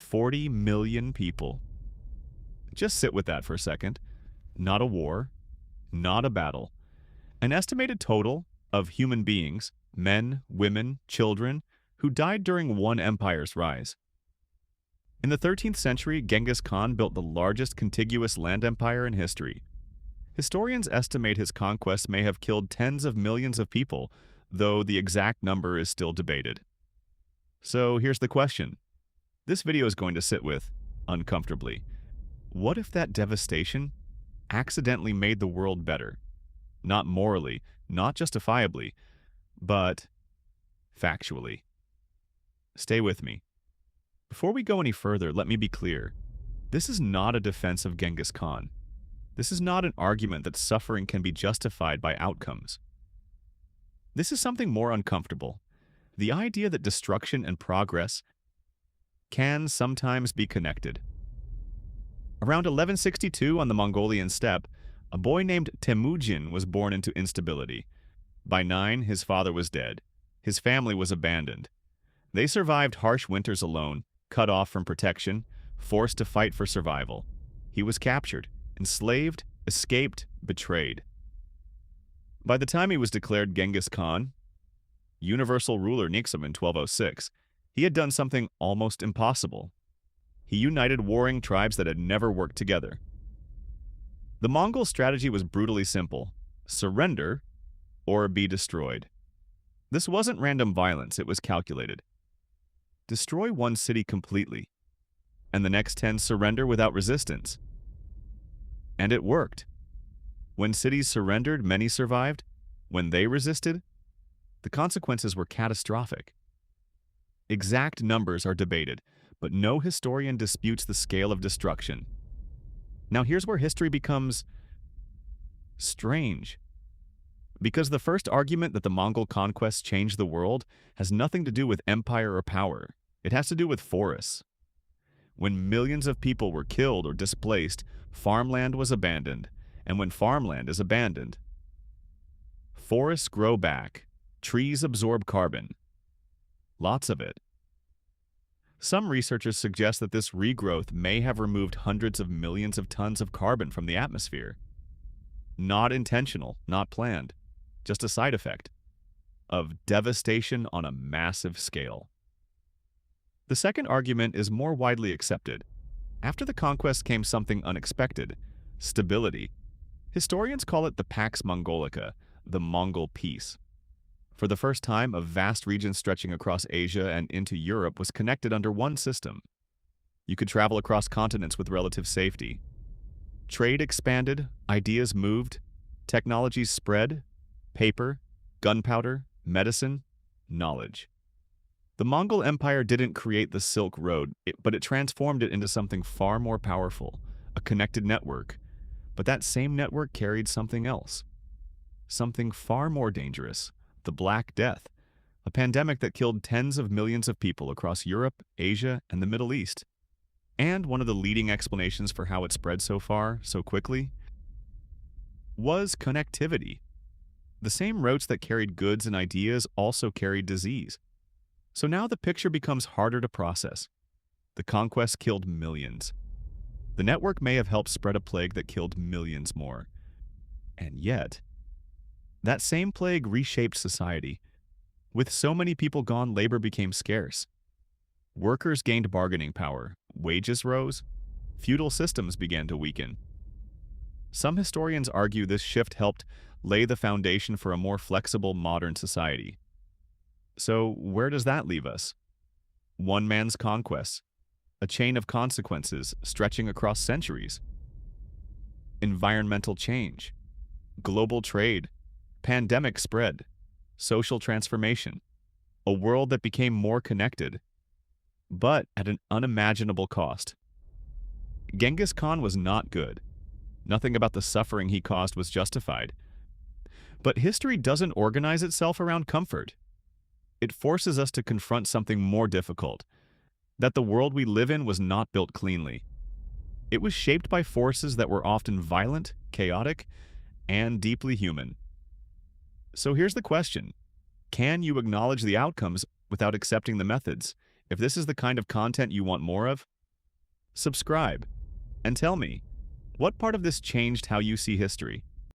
40 million people. Just sit with that for a second. Not a war, not a battle. An estimated total of human beings, men, women, children, who died during one empire's rise. In the 13th century, Genghis Khan built the largest contiguous land empire in history. Historians estimate his conquests may have killed tens of millions of people, though the exact number is still debated. So here's the question. This video is going to sit with uncomfortably. What if that devastation accidentally made the world better? Not morally, not justifiably, but factually. Stay with me. Before we go any further, let me be clear. This is not a defense of Genghis Khan. This is not an argument that suffering can be justified by outcomes. This is something more uncomfortable. The idea that destruction and progress can sometimes be connected. Around 1162 on the Mongolian steppe, a boy named Temujin was born into instability. By 9, his father was dead. His family was abandoned. They survived harsh winters alone, cut off from protection, forced to fight for survival. He was captured, enslaved, escaped, betrayed. By the time he was declared Genghis Khan, universal ruler Nixum in 1206, he had done something almost impossible. He united warring tribes that had never worked together. The Mongol strategy was brutally simple: surrender or be destroyed. This wasn't random violence, it was calculated. Destroy one city completely, and the next 10 surrender without resistance. And it worked. When cities surrendered, many survived. When they resisted, the consequences were catastrophic. Exact numbers are debated, but no historian disputes the scale of destruction. Now here's where history becomes strange. Because the first argument that the Mongol conquests changed the world has nothing to do with empire or power. It has to do with forests. When millions of people were killed or displaced, farmland was abandoned. And when farmland is abandoned, forests grow back. Trees absorb carbon. Lots of it. Some researchers suggest that this regrowth may have removed hundreds of millions of tons of carbon from the atmosphere. Not intentional, not planned, just a side effect of devastation on a massive scale. The second argument is more widely accepted. After the conquest came something unexpected: stability. Historians call it the Pax Mongolica, the Mongol peace. For the first time, a vast region stretching across Asia and into Europe was connected under one system. You could travel across continents with relative safety. Trade expanded, ideas moved, technologies spread: paper, gunpowder, medicine, knowledge. The Mongol Empire didn't create the Silk Road, but it transformed it into something far more powerful, a connected network. But that same network carried something else. Something far more dangerous: the Black Death, a pandemic that killed tens of millions of people across Europe, Asia, and the Middle East. And one of the leading explanations for how it spread so far, so quickly, was connectivity. The same routes that carried goods and ideas also carried disease. So now the picture becomes harder to process. The conquest killed millions. The network may have helped spread a plague that killed millions more. And yet, that same plague reshaped society. With so many people gone, labor became scarce. Workers gained bargaining power, wages rose, feudal systems began to weaken. Some historians argue this shift helped lay the foundation for a more flexible modern society. So where does that leave us? One man's conquests, a chain of consequences stretching across centuries. Environmental change, global trade, pandemic spread, social transformation, a world that became more connected, but at an unimaginable cost. Genghis Khan was not good. Nothing about the suffering he caused was justified. But history doesn't organize itself around comfort. It forces us to confront something more difficult: that the world we live in was not built cleanly. It was shaped by forces that were often violent, chaotic, and deeply human. So here's the question: can you acknowledge the outcomes without accepting the methods? If this is the kind of content you want more of, subscribe, and tell me, what part of this changed how you see history?